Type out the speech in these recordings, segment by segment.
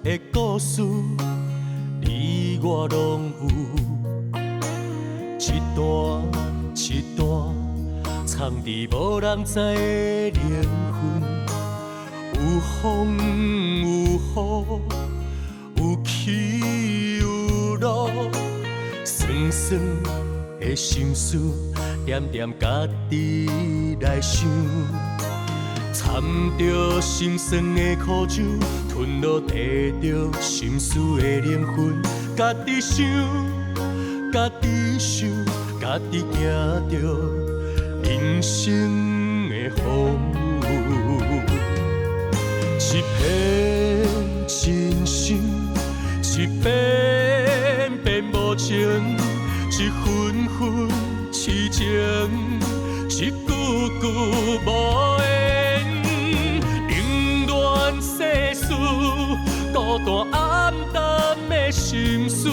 的故事，你我拢有，一段一段藏伫无人知的灵魂，有风有雨，有起有落，酸酸的心事，点点家己来想。掺着心酸的苦酒，吞落摕着心事的灵魂，家己想，家己想，家己行着人生的风雨。一片真心，一遍遍无情，一分分痴情，一句句无言。世事孤单暗淡的心事，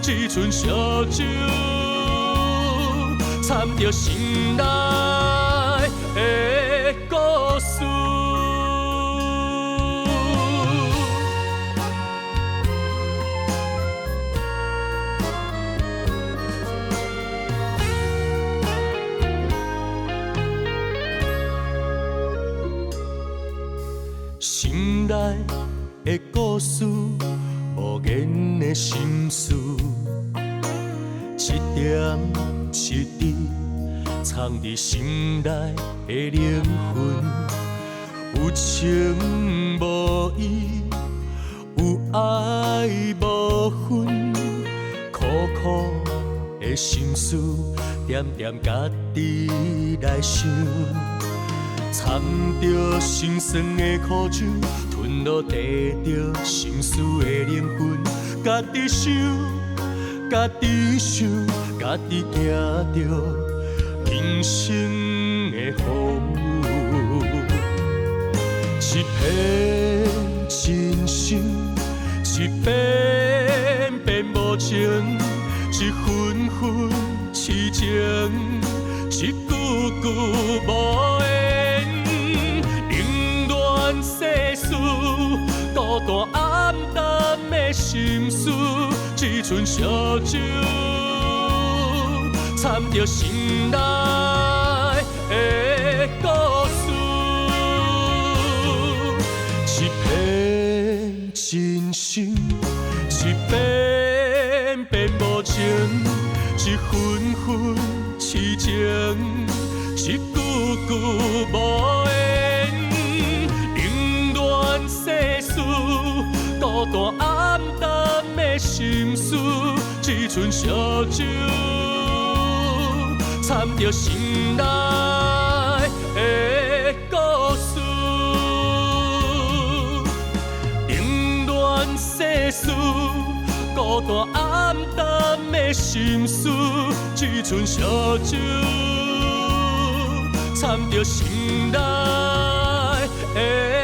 只剩烧酒，掺着心内的故事。心内的故事，无言的心事，一点一滴藏伫心内的灵魂，有情无义，有爱无分，苦苦的心事，点点家己来想。掺着心酸的苦酒，吞落摕着心事的灵魂，家己想，家己想，家己行着人生的风雨。一片真心，一遍遍无情，一分分痴情，一句句无言。世事孤单暗淡的心事，只剩烧酒，掺着心内的故事。一片真心，一遍遍无情，一分分痴情，一句句无言。世事孤单暗淡的心事，只剩烧酒，掺着心内的故事。冷暖世事孤单暗淡的心事，只剩烧酒，掺着心内的